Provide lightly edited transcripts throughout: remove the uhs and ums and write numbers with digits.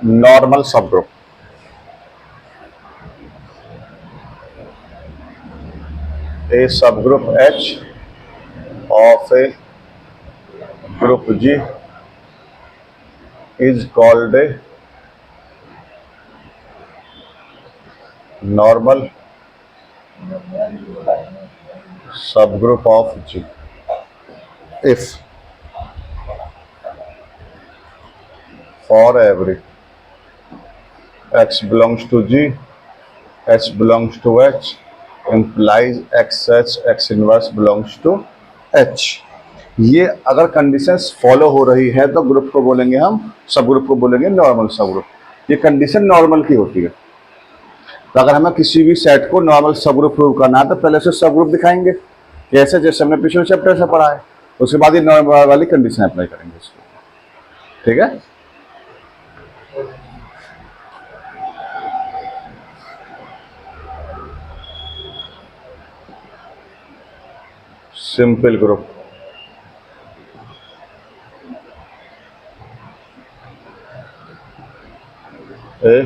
normal subgroup. A subgroup H of a group G is called a normal subgroup of G if for every X belongs to G, H belongs to H, implies X H X inverse belongs to H. ये अगर conditions follow हो रही है तो group को बोलेंगे हम, सब ग्रुप को बोलेंगे नॉर्मल सब ग्रुप। ये कंडीशन नॉर्मल की होती है। तो अगर हमें किसी भी सेट को नॉर्मल सब ग्रुप प्रूव करना है तो पहले से सब ग्रुप दिखाएंगे, कैसे, जैसे हमने पिछले चैप्टर से पढ़ा है। उसके बाद ये नॉर्मल वाली कंडीशन अप्लाई करेंगे इसको। ठीक है, simple group A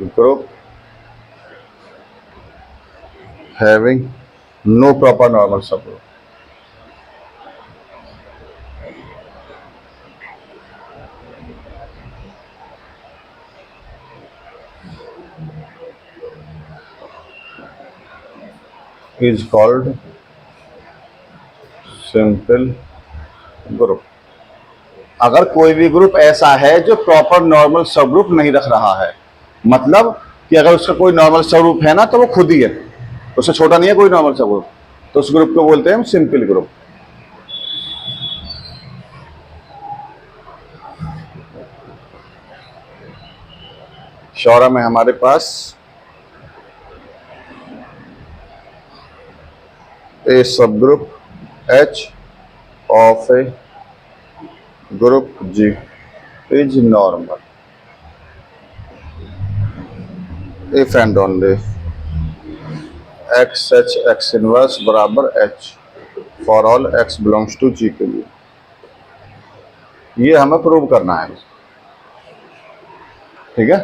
group having no proper normal subgroup. Is called simple group. अगर कोई भी ग्रुप ऐसा है जो प्रॉपर नॉर्मल सब ग्रुप नहीं रख रहा है, मतलब कि अगर उसका कोई नॉर्मल सब ग्रुप है ना तो वो खुद ही है, उससे छोटा नहीं है कोई नॉर्मल सब ग्रुप, तो उस ग्रुप को बोलते हैं हम सिंपल ग्रुप। शौरा में हमारे पास a subgroup H of a group G is normal if and only X H X inverse बराबर H for all X belongs to G के लिए। ये हमें प्रूव करना है। ठीक है,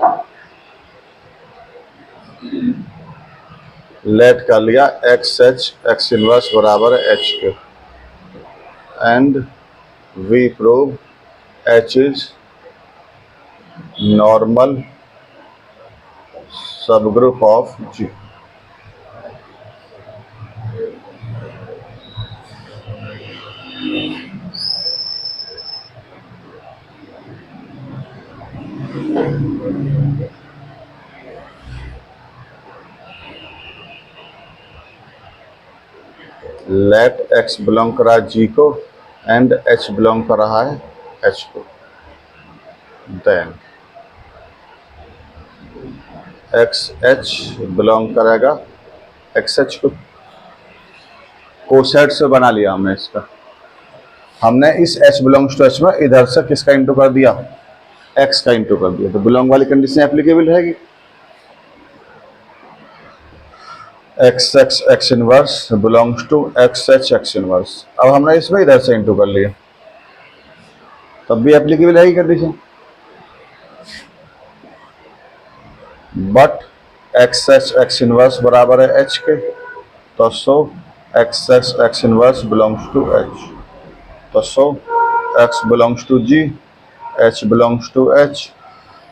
लेट कर लिया एक्स एच एक्स इनवर्स बराबर एच के, and we prove h is normal subgroup of G. Let x belong कर रहा है जी को एंड एच बिलोंग कर रहा है एच को, देन एक्स एच बिलोंग करेगा एक्स एच को। कोसेट से बना लिया हमने इसका, हमने इस एच बिलोंग्स टू एच में इधर से किसका इंटू कर दिया, एक्स का इंटू कर दिया, तो बिलोंग वाली कंडीशन एप्लीकेबल रहेगी। X x x inverse belongs to x H x inverse, अब हमने इसमें इधर से इंटू कर लिया, तब भी एप्लीकेबल है condition. But x H x inverse बराबर है एच के, तो so x H x inverse belongs to H, तो so x belongs to G, H belongs to H,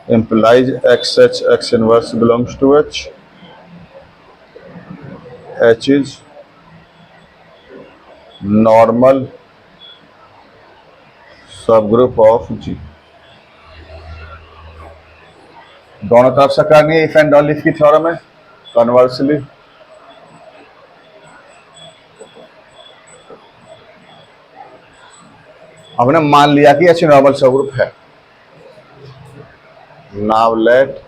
implies x H x inverse belongs to H, H is normal subgroup of G। दोनों तरफ से करनी है if and only की theorem है। Conversely हमने मान लिया कि H नॉर्मल सबग्रुप है। Now let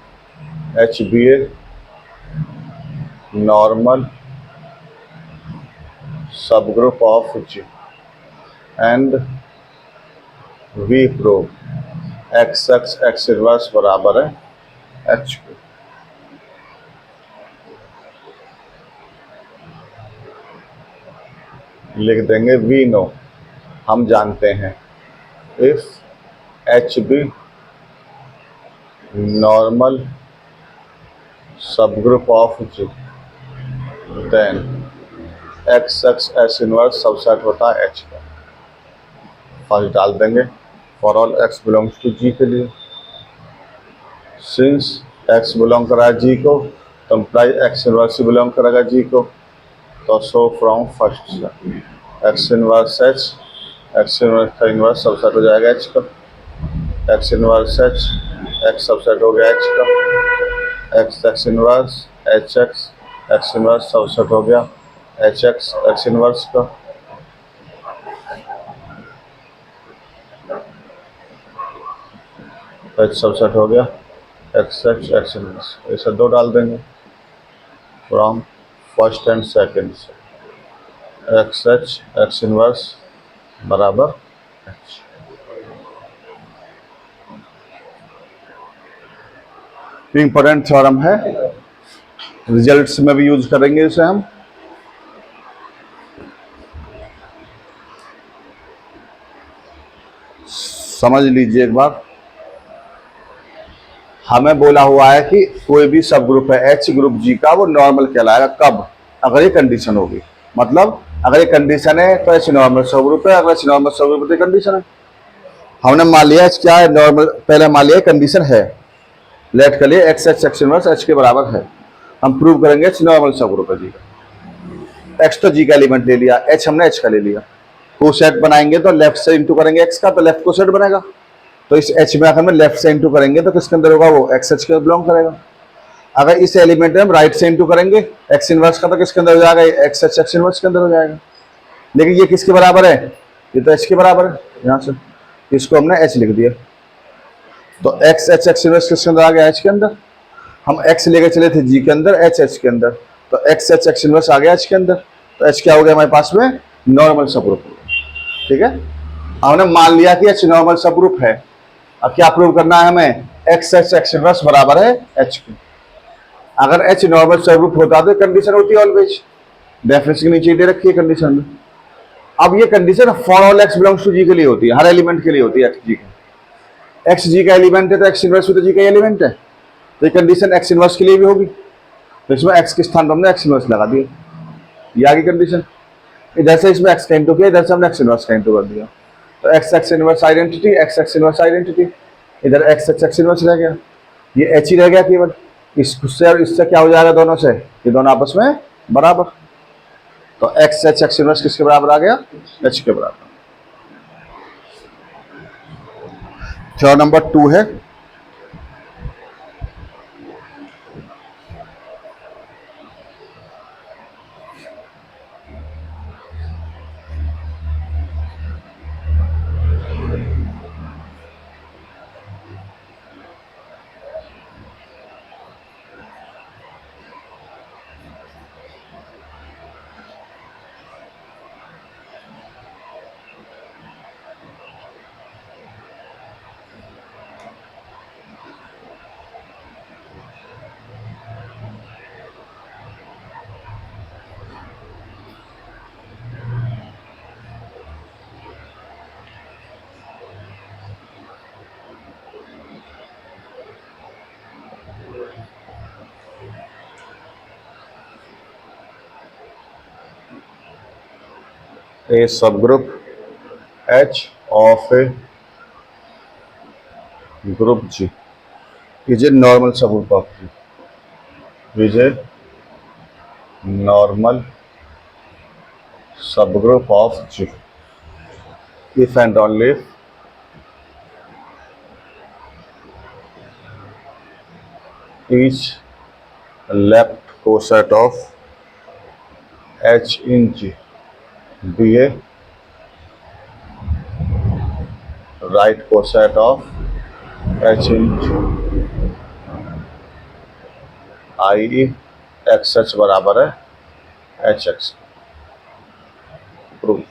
H be a normal subgroup of G and we prove x x x inverse बराबर है h को। लिख देंगे वी नो, हम जानते हैं, if H be normal subgroup of G, then x x S inverse subset होता है एच का। फर्स्ट डाल देंगे for all x belongs to G के लिए। सिंस एक्स बिलोंग कर रहा है जी को, तो इम्प्लाई एक्स इनवर्स ही बिलोंग करेगा जी को। तो so from first x inverse H, x inverse का इनवर्स सबसेट हो जाएगा एच का। X inverse H, x subset हो गया एच का। X x inverse H x, x inverse subset हो गया एच एक्स एक्स इनवर्स का। एच सबसेट हो गया एक्स एक्स एक्स इनवर्स, ऐसे दो डाल देंगे फ्रॉम फर्स्ट एंड सेकेंड से। एक्स एच एक्स इनवर्स बराबर एच। इंपॉर्टेंट थ्योरम है, रिजल्ट्स में भी यूज करेंगे इसे हम। समझ लीजिए एक बार, हमें बोला हुआ है कि कोई भी सब ग्रुप है एच ग्रुप जी का, वो नॉर्मल कहलाएगा कब, अगर ये कंडीशन होगी। मतलब अगर ये कंडीशन है तो एच नॉर्मल सब ग्रुप है, अगर एच नॉर्मल सब ग्रुप है तो कंडीशन है। हमने मान लिया एच क्या है, नॉर्मल, पहले मान लिया कंडीशन है, लेट कर लिए x H x inverse H के बराबर है। हम प्रूव करेंगे एच नॉर्मल सब ग्रुप है जी का। एक्स तो जी का एलिमेंट ले लिया, एच हमने एच का ले लिया। को सेट बनाएंगे तो लेफ्ट से इंटू करेंगे एक्स का, तो लेफ्ट को सेट बनेगा। तो इस एच में अगर हम लेफ्ट से इंटू करेंगे तो किसके अंदर होगा, वो एक्स एच के बिलोंग करेगा। अगर इस एलिमेंट में हम राइट से इंटू करेंगे एक्स इनवर्स का, तो किसके अंदर हो जाएगा, एक्स एच एक्स इनवर्स के अंदर हो जाएगा। लेकिन ये किसके बराबर है, ये तो एच के बराबर है, यहाँ से इसको हमने एच लिख दिया। तो एक्स एच एक्स इनवर्स किसके अंदर आ गया, एच के अंदर। हम एक्स लेके चले थे जी के अंदर, एच एच के अंदर, तो एक्स एच एक्स इनवर्स आ गया एच के अंदर। तो एच क्या हो गया हमारे पास में, नॉर्मल सब ग्रुप। ठीक है, हमने मान लिया कि एच नॉर्मल सब ग्रुप है। अब क्या प्रूव करना है हमें, एक्स एच एक्स इनवर्स बराबर है एच के। अगर एच नॉर्मल सब ग्रुप होता तो कंडीशन होती है ऑलवेज, डेफिनेशन के नीचे दे रखी है कंडीशन में। अब ये condition for all x belongs to G के लिए होती है, हर एलिमेंट के लिए होती है एक्स जी का। एक्स जी का एलिमेंट है तो एक्स इनवर्स भी तो जी का एलिमेंट है, तो ये कंडीशन एक्स इनवर्स के लिए भी होगी। तो इसमें एक्स के स्थान पर हमने एक्स इनवर्स लगा दिया, ये आगे कंडीशन। इधर से इसमें एक्स का इंटू किया, इधर से हमने एक्स इनवर्स का इंटू कर दिया। तो x x inverse identity, x x inverse identity, इधर एक्स एक्स एक्स इनवर्स रह गया, ये एच ही रह गया केवल। इससे और इससे क्या हो जाएगा, दोनों से, ये दोनों आपस में बराबर। तो एक्स एच एक्स इनवर्स किसके बराबर आ गया, एच के बराबर। थ्योरम नंबर 2 है, a subgroup H of a group G is a normal subgroup of G, is a normal subgroup of G if and only if each left coset of H in G be a right coset of H in G, i.e. X H बराबर है H x. Proof,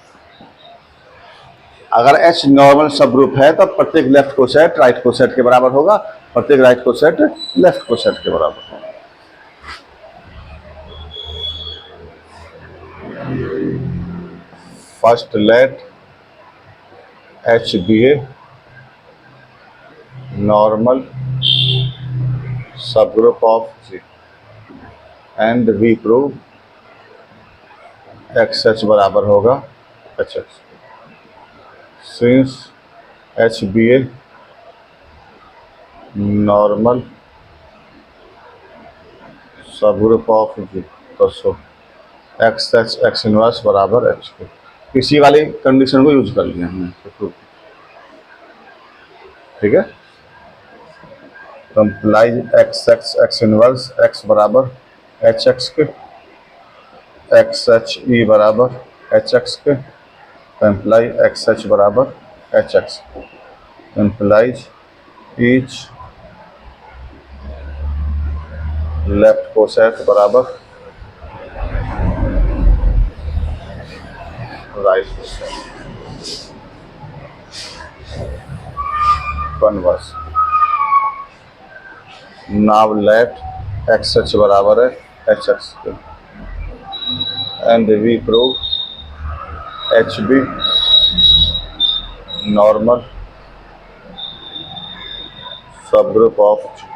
अगर H normal सब group है तो प्रत्येक left coset right coset के बराबर होगा, प्रत्येक राइट कोसेट लेफ्ट कोसेट के बराबर होगा। First let H be a normal subgroup of G and we prove x H बराबर होगा H x since H be a normal subgroup of G. तो so x H x inverse बराबर H के, इसी वाली condition को use कर लिया हमने तो proof। ठीक है, complies x x x inverse x बराबर एच एक्स के, एक्स एच ई बराबर एच एक्स के, कंप्लाई एक्स एच बराबर H x, complies each left coset बराबर right coset converse. Now let x H बराबर है एच एक्स के and we prove H be normal subgroup of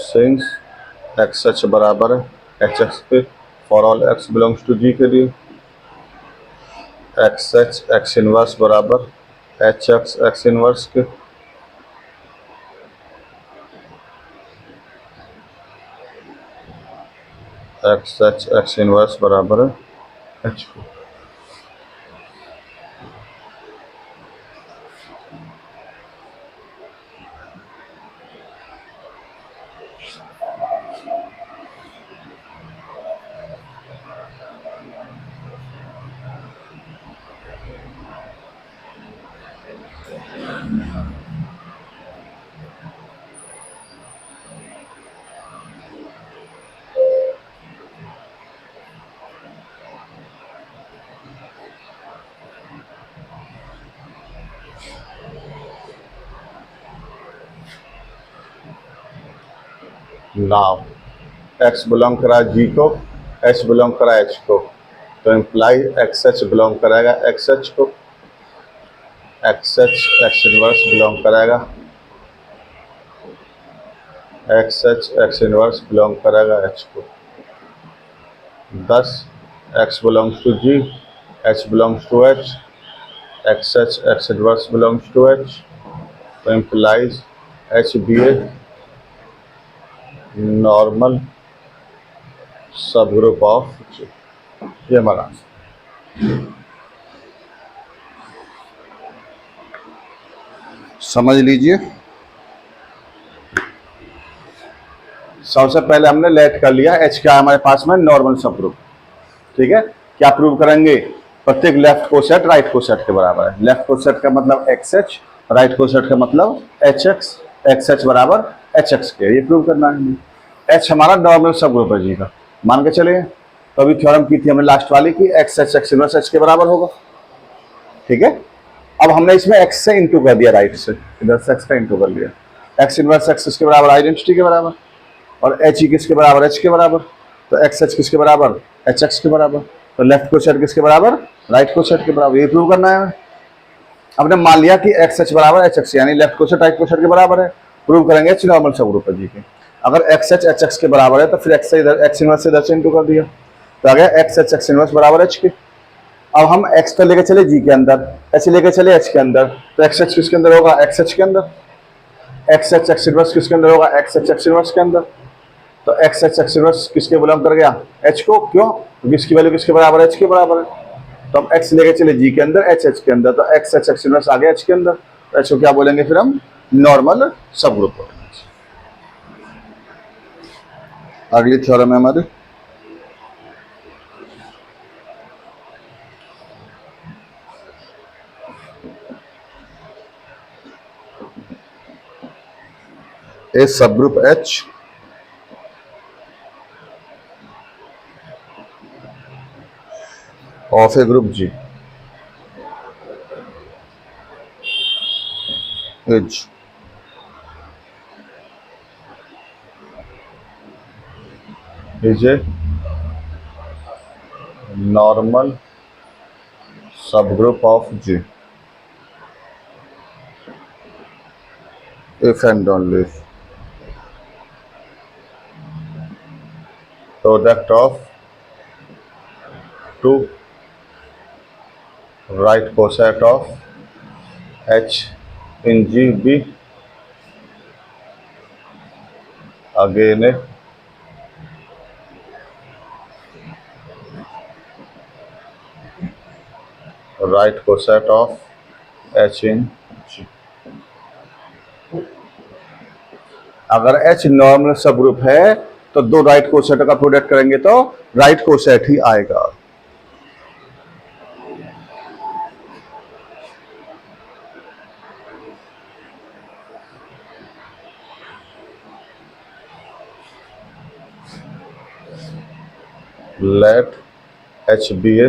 since x H बराबर है H x के for all x belongs to G के लिए, x H x inverse बराबर H x x inverse के, एक्स एच एक्स इनवर्स बराबर है H के। नाउ एक्स बिलोंग करा जी को, एच बिलोंग करा एच को, तो इम्प्लाई एक्स एच बिलोंग कराएगा एक्स एच को, x H x inverse belong कराएगा x H x inverse belong कराएगा एच को। Thus x belongs to G, H belongs to H, x H x inverse belongs to H, तो implies H be a normal subgroup of G. ये हमारा answer. समझ लीजिए, सबसे पहले हमने लेट कर लिया एच क्या हमारे पास में नॉर्मल सब ग्रुप। ठीक है, क्या प्रूव करेंगे, प्रत्येक लेफ्ट कोसेट राइट कोसेट के बराबर है। लेफ्ट कोसेट का मतलब एक्स एच, राइट कोसेट का मतलब एच एक्स, एक्स एच बराबर एच एक्स के, ये प्रूव करना है। एच हमारा नॉर्मल सब ग्रुप है जी का, मान के चले। तो अभी थ्योरम की थी हमने लास्ट वाली की x H x inverse H के बराबर होगा। ठीक है, अब हमने इसमें एक्स से इंटू कर दिया, राइट से इधर से एक्स का इंटू कर लिया, एक्स इनवर्स एक्स इसके बराबर आइडेंटिटी के बराबर, और एच ई किसके बराबर एच के बराबर, तो एक्स एच किसके बराबर एच एक्स के बराबर, तो लेफ्ट कोसेट किसके बराबर राइट कोसेट के बराबर, ये प्रूव करना है। हमने मान लिया कि एक्स एच बराबर एच एक्स, यानी लेफ्ट कोसेट राइट कोसेट के बराबर है, प्रूव करेंगे एच नॉर्मल सब ग्रुप है जी के। अगर एक्स एच एच एक्स के बराबर है तो फिर एक्स से इधर एक्स इनवर्स से इधर से इंटू कर दिया, तो आ गया एक्स एच एक्स इनवर्स बराबर एच के। अब हम एक्स तो लेके चले जी के अंदर, एच लेके चले एच के अंदर, तो एक्स एच किसके अंदर होगा एक्स एच के अंदर, एक्स एच एक्स इनवर्स किसके अंदर होगा एक्स एच एक्स इनवर्स के अंदर, तो एक्स एच एक्स इनवर्स किसके बिलोंग कर गया एच को, क्यों क्योंकि इसकी वैल्यू किसके बराबर है एच के बराबर है। तो हम एक्स लेके चले जी के अंदर एच एच के अंदर, तो एक्स एच एक्स इनवर्स आ गया एच के अंदर, तो एच को क्या बोलेंगे फिर हम नॉर्मल सब ग्रुप बोलेंगे। अगली थ्योरम है हमारी a subgroup h of a group G is is a normal subgroup of G if and only if product of two right coset of H in G be again a right coset of H in G। अगर H normal सब group है तो दो right coset का product करेंगे तो right coset ही आएगा। Let H be a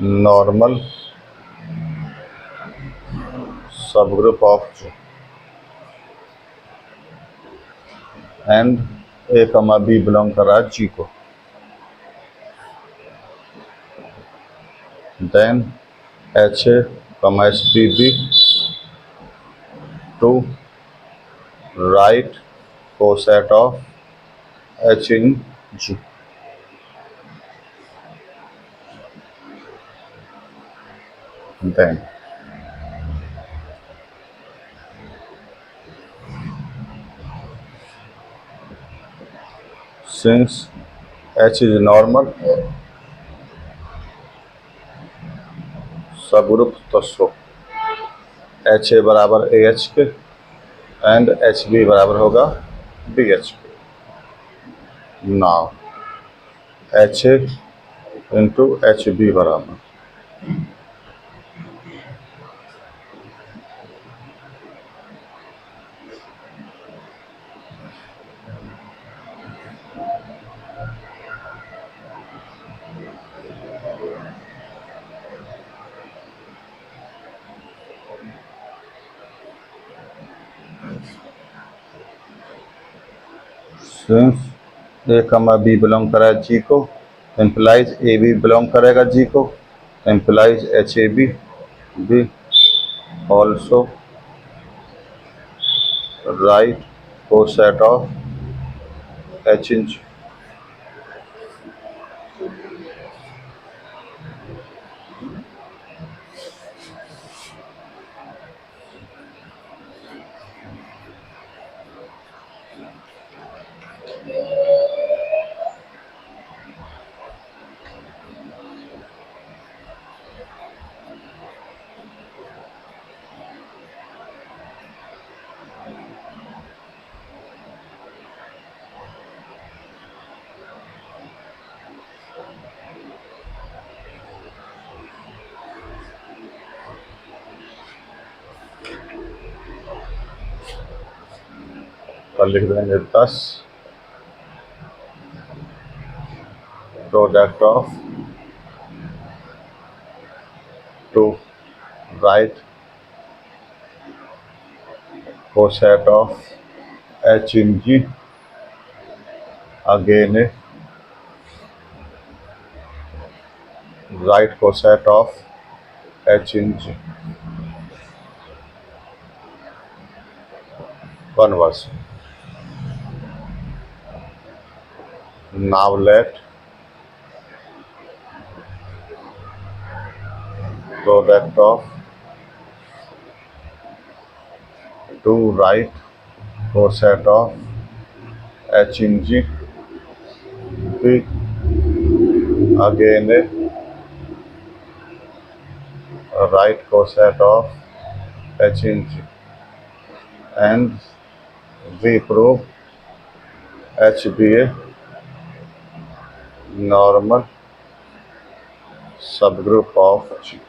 normal subgroup of G and a comma b belong कर रहा है G को। Then h a comma h b be two right coset of H in G। Then since H is normal subgroup तो so h a बराबर a h के and h b बराबर होगा b h के। Now h a into h b बराबर since a comma b belong करा है जी को एम्प्लाइज ए बी बिलोंग करेगा जी को implies H a b be also right coset of H in G. और लिख देंगे 10 product of two right coset of H in G again a right coset of H in G। One verse। Now let product of two right coset of H in G be again a right coset of H in G and we prove H be a normal subgroup of G।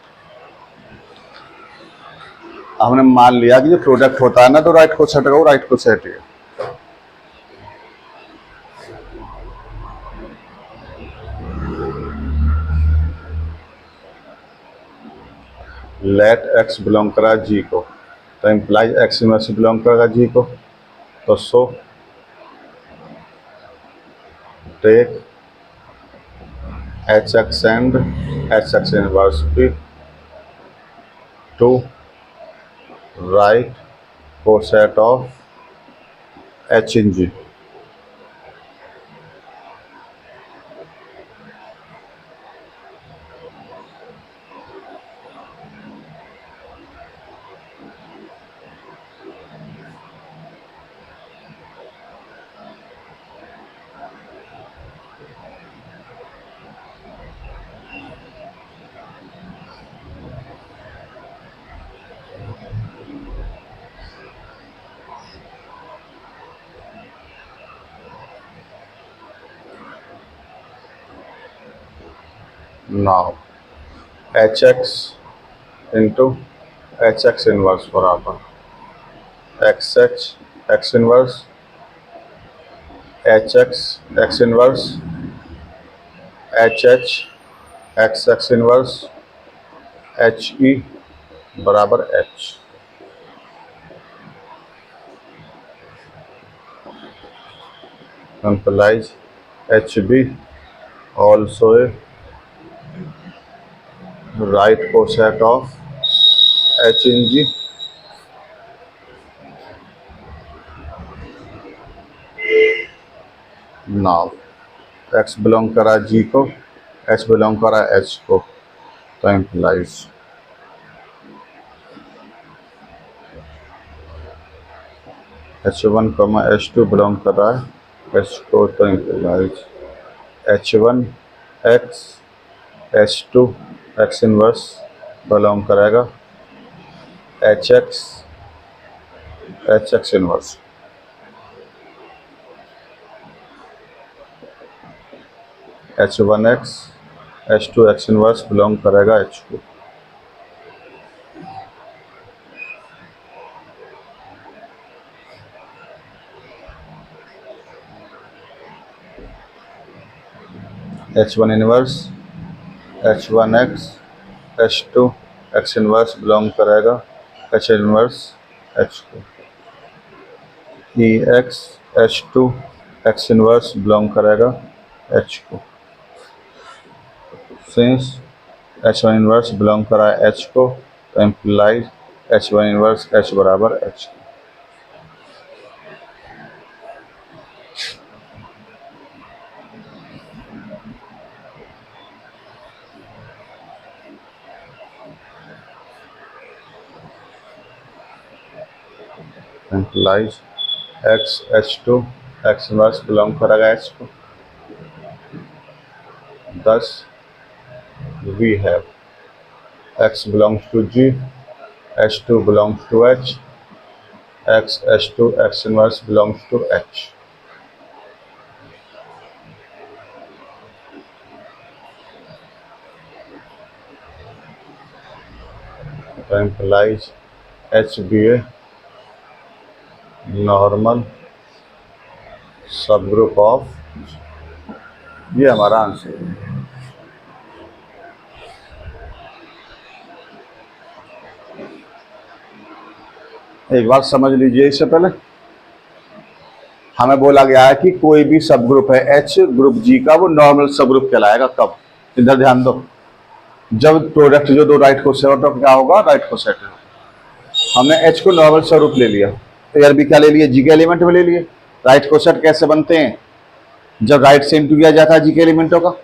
हमने मान लिया कि जो product होता है ना तो right coset का वो राइट कोसेट है। लेट एक्स बिलोंग करा जी को तो इम्प्लाइज एक्स में से बिलोंग करेगा जी को तो सो take HX and HX inverse P to write coset of H in G. Now HX into HX inverse बराबर XH X inverse HX X inverse HH XX inverse HE बराबर H. Implies HB also a right coset of H in G. Now X belong करा G को, H belong करा H को, तो implies H1, H2 belong कर रहा है H को, तो implies H1 X H2 X inverse belong करेगा HX HX inverse. H1X H2X inverse belong करेगा H को. H1 inverse H1X H2X inverse belong करेगा H inverse H को. EX H2X inverse belong करेगा H को. Since H1 inverse belong करा है H को, तो implies H1 inverse H बराबर H. Implies X H2 X inverse belong करेगा H को. Thus we have X belongs to G, H2 belongs to H, X H2 X inverse belongs to H. That implies H be a normal subgroup of, ये हमारा answer है. एक बात समझ लीजिए, इससे पहले हमें बोला गया है कि कोई भी सब ग्रुप है H ग्रुप G का, वो नॉर्मल सब ग्रुप कहलाएगा. कब? इधर ध्यान दो, जब प्रोडक्ट जो दो राइट कोसेट ऑफ क्या होगा, राइट कोसेट. हमने H को नॉर्मल स्वरूप ले लिया, तो यार भी क्या ले लिए, G के एलिमेंट में ले लिए. राइट कोसेट कैसे बनते हैं? जब राइट से इंटू किया जाता है G के एलिमेंटों का,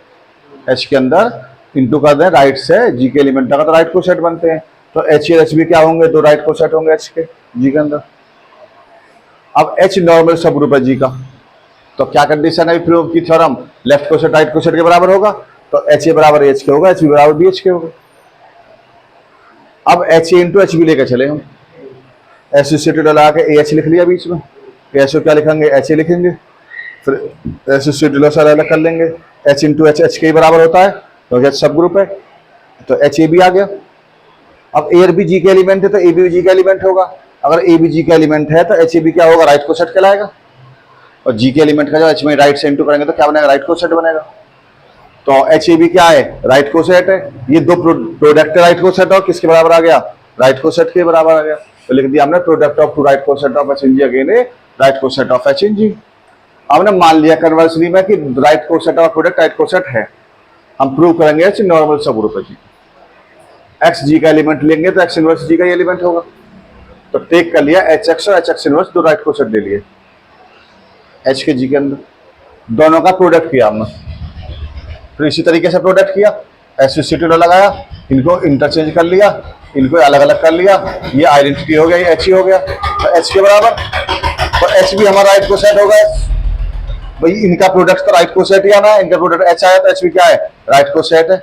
H के अंदर इंटू कर दें राइट से G के एलिमेंटों का, तो राइट कोसेट बनते हैं. तो H और H भी क्या होंगे, दो राइट कोसेट होंगे H के G के अंदर. अब H नॉर्मल सब ग्रुप है G का, तो क्या कंडीशन है प्रूफ की theorem, left coset right coset के बराबर होगा, तो H ए बराबर H के होगा, H बी बराबर बी H के होगा. अब H ए इंटू H बी लेकर चले हम, एसोसिएटेड लगा के AH लिख लिया बीच में, AH को क्या लिखेंगे, H ए लिखेंगे, फिर एसोसिएटेड अलग कर लेंगे. H इंटू H H के बराबर होता है, तो H सब ग्रुप है, तो H ए भी आ गया. अब ए और बी G के एलिमेंट है, तो ए बी G का एलिमेंट होगा. अगर ए बी G का एलिमेंट है, तो H ए बी क्या होगा, राइट कोसेट कहलाएगा. और G के एलिमेंट का जो H में राइट से इंटू करेंगे तो क्या बनेगा, राइट कोसेट बनेगा. तो H ए बी क्या है, राइट कोसेट है. ये दो प्रोडक्ट राइट कोसेट और किसके बराबर आ गया, राइट कोसेट के बराबर आ गया. तो लिख दिया हमने product of two right coset of H in G again a right coset of H in G. हमने मान लिया कन्वर्सली में कि राइट कोसेट और प्रोडक्ट राइट कोसेट है, हम प्रूव करेंगे एच नॉर्मल सब ग्रुप है जी। एक्स जी का एलिमेंट लेंगे तो एक्स इनवर्स जी का ही एलिमेंट होगा, तो टेक कर लिया एच एक्स और एच एक्स इनवर्स दो राइट कोसेट ले लिए एच के जी के अंदर, दोनों का प्रोडक्ट किया हमने। फिर इसी तरीके से प्रोडक्ट किया, एसोसिएटिव लगाया, इनको इंटरचेंज कर लिया, इनको अलग अलग कर लिया, ये आइडेंटिटी हो गया, ये एच ही हो गया, तो एच के बराबर, तो एच भी हमारा राइट कोसेट होगा। भाई इनका प्रोडक्ट तो राइट कोसेट ही आना है, इनका प्रोडक्ट एच आया तो एच भी क्या है, राइट कोसेट है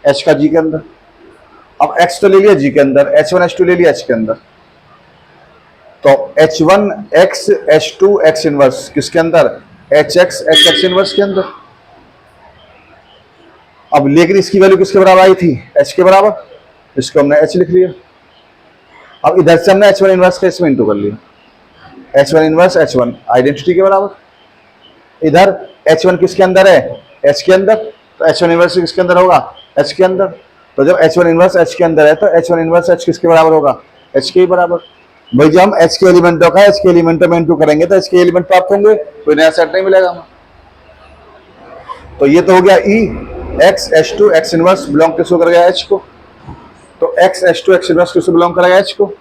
एच का जी के अंदर। अब एक्स तो ले लिया जी के अंदर, एच वन एच टू ले लिया एच के अंदर, तो H one x H two x inverse किसके अंदर, एच एक्स इनवर्स के अंदर। अब लेकिन इसकी वैल्यू किसके बराबर आई थी, एच के बराबर, इसको हमने एच लिख लिया। अब इधर से हमने एच वन इनवर्स का इसमें इंटू कर लिया, H one inverse H one identity के बराबर। इधर एच वन किसके अंदर है, एच के अंदर, तो एच वन इनवर्स किसके अंदर होगा, एच के अंदर। तो जब एच वन इनवर्स एच के अंदर है तो एच वन इनवर्स एच किसके बराबर होगा, एच के ही बराबर। भाई जब हम एच के एलिमेंटों का एच के एलिमेंटों में इंटू करेंगे तो एच के एलिमेंट प्राप्त होंगे, कोई नया सेट नहीं मिलेगा हमें। तो ये तो हो गया E x H two x inverse belong किसको कर गया, एच को। तो x H two x inverse किसको बिलोंग करेगा, एच को।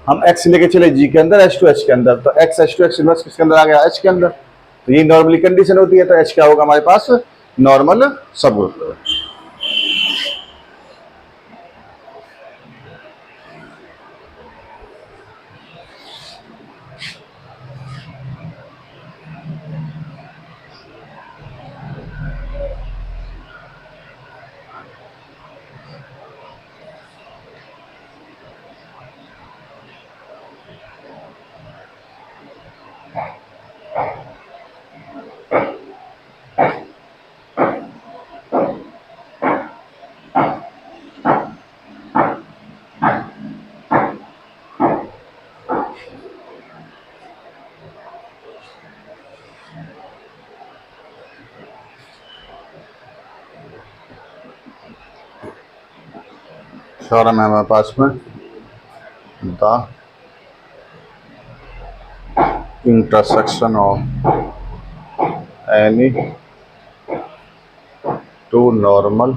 हम एक्स लेके चले जी के अंदर, एच टू एच के अंदर, तो x H two x inverse किसके अंदर आ गया, एच के अंदर। तो ये नॉर्मली कंडीशन होती है, तो एच क्या होगा हमारे पास, नॉर्मल सब ग्रुप। theorem है हमारे पास में, the intersection of any two normal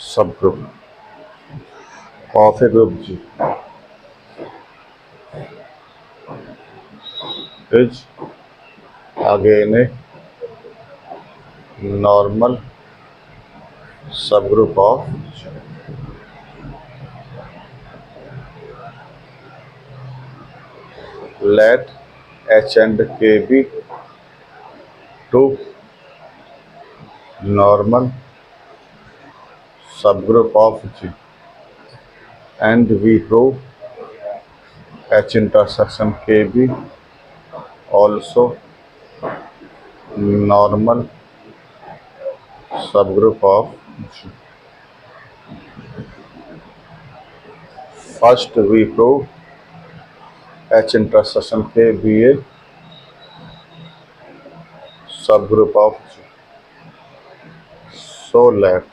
subgroup of a group G is again a normal subgroup of G. Let H and K be two normal subgroup of G, and we prove H intersection K be also normal subgroup of G. First we prove H intersection K be a subgroup of G. So let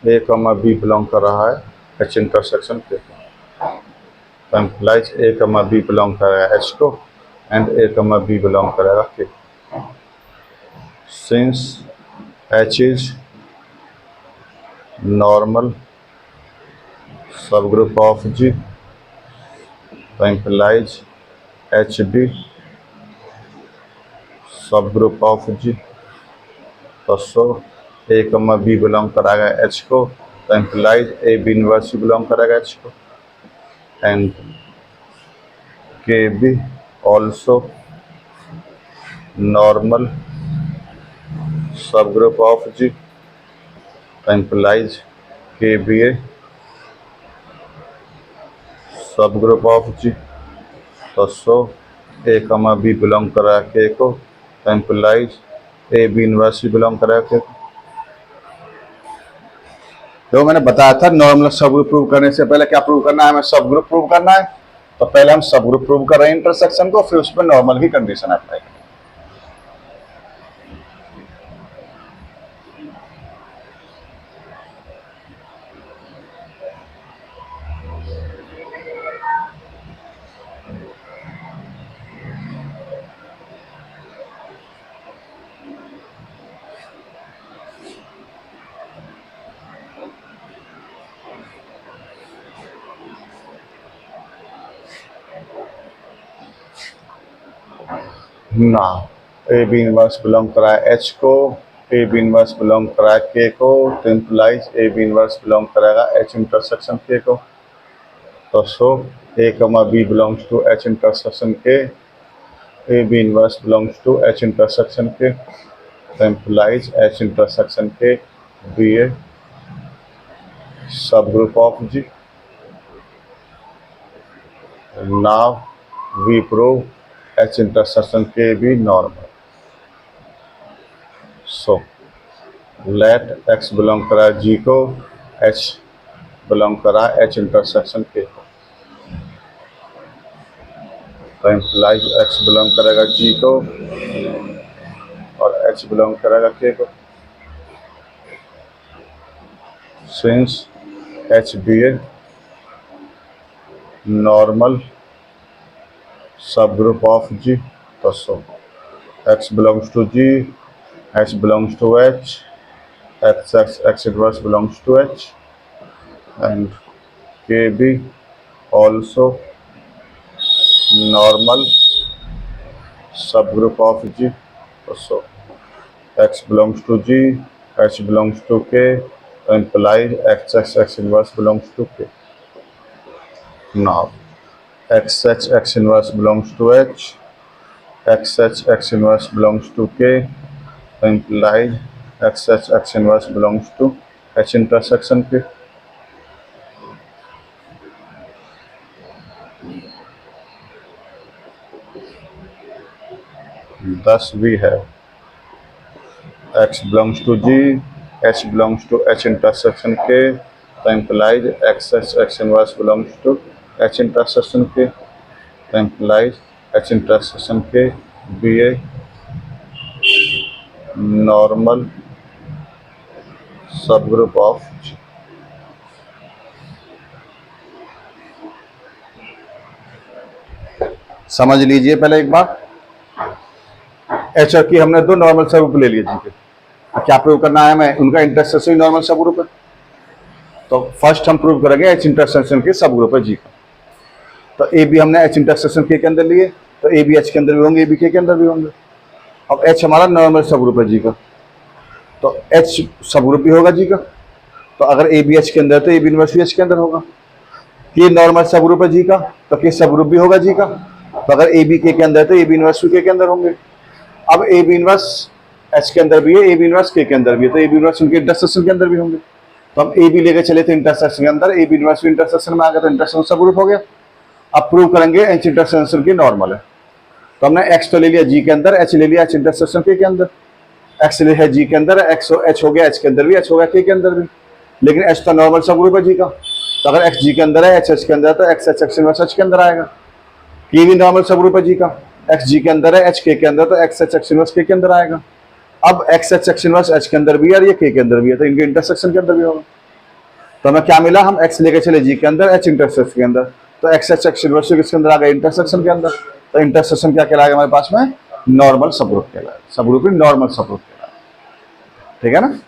A, B belong कर रहा है H intersection K, तो implies A, B belong करेगा H को and A, B belong करेगा K. Since H is normal subgroup of G, तो implies H be subgroup of G. तो so A, B belong कराएगा H को, तो implies A, B inverse belong करेगा H को, and K be also normal subgroup of G, तो implies K be a subgroup of G. तो so A, B belong करा K को, तो implies A, B inverse belong करा K को। तो मैंने बताया था नॉर्मल सब ग्रुप प्रूव करने से पहले क्या प्रूव करना है, हमें सब ग्रुप प्रूव करना है। तो पहले हम सब ग्रुप प्रूव कर रहे हैं इंटरसेक्शन को, फिर उस पर नॉर्मल की कंडीशन अप्लाई करें। ना ए बी इनवर्स बिलोंग करा है एच को, ए बी इनवर्स बिलोंग करा है के को, तो implies a b inverse belong करेगा एच इंटरसेक्शन के को। तो so a comma b belongs to H intersection K, a b inverse belongs to H intersection K, तो implies H intersection K be a subgroup of G. Now we prove H intersection K be normal. So let x belong करा G को, H belong करा H intersection K को, तो implies x belong करेगा G को और H belong करेगा K को। Since H be a normal subgroup of G, तो so x belongs to G, H belongs to H, x inverse belongs to H, and KB also normal subgroup of G. So X belongs to G, H belongs to K, implies x inverse belongs to K. Now x inverse belongs to H, x inverse belongs to K, implies x inverse belongs to H intersection K. Thus we have x belongs to G, H belongs to H intersection K, that implies x inverse belongs to H intersection K, that implies H intersection K be a normal subgroup of G. समझ लीजिए पहले एक बार, H और की हमने दो normal subgroup ले लिए जी के, क्या प्रूव करना है हमें, उनका इंटरसेक्शन नॉर्मल सबग्रुप है। तो फर्स्ट हम प्रूव करेंगे एच इंटरसेक्शन के सबग्रुप है जी का। तो ए बी हमने एच इंटरसेक्शन के अंदर लिए, तो ए बी एच के अंदर भी होंगे, ए बी के अंदर भी होंगे। अब एच हमारा नॉर्मल सबग्रुप है जी का, तो एच सबग्रुप भी होगा जी का। तो अगर ए बी एच के अंदर तो ए बी इनवर्स भी एच के अंदर होगा। के नॉर्मल सबग्रुप है जी का, तो के सबग्रुप भी होगा जी का। तो अगर ए बी के अंदर तो ए बी इनवर्स भी के अंदर होंगे। अब ए बी इनवर्स एच के अंदर भी है, ए बी इनवर्स के अंदर भी है, तो ए बी इनवर्स उनके इंटरसेक्शन के अंदर भी होंगे। तो हम ए बी लेके चले थे इंटरसेक्शन के अंदर, ए बी इनवर्स भी इंटरसेक्शन में आ गया, तो इंटरसेक्शन सबग्रुप हो गया। अब प्रूव करेंगे एच इंटरसेक्शन की नॉर्मल है। तो हमने एक्स तो ले लिया जी के अंदर, एच ले लिया एच इंटरसेक्शन के अंदर। एक्स ले है जी के अंदर, एक्स एच हो गया एच के अंदर भी, एच हो गया के अंदर भी। लेकिन एच तो नॉर्मल सबग्रुप है जी का, तो अगर एक्स जी के अंदर है, एच एच के अंदर है, तो x H x inverse H के अंदर आएगा। के भी नॉर्मल सबग्रुप है जी का, एक्स जी के अंदर है, एच के अंदर, तो एक्स एच एक्स इनवर्स के अंदर आएगा। अब x H x inverse H के अंदर भी है और ये के अंदर भी है, तो इनके इंटरसेक्शन के अंदर भी होगा। तो हमें क्या मिला, हम एक्स लेके चले जी के अंदर, एच इंटरसेक्शन के अंदर, तो एक्स एच एक्स इनवर्स किसके अंदर आ गया, इंटरसेक्शन के अंदर। तो इंटरसेक्शन क्या कहलाएगा हमारे पास में, नॉर्मल सबग्रुप कहलाएगा, सबग्रुप नॉर्मल सबग्रुप कहलाएगा। ठीक है ना।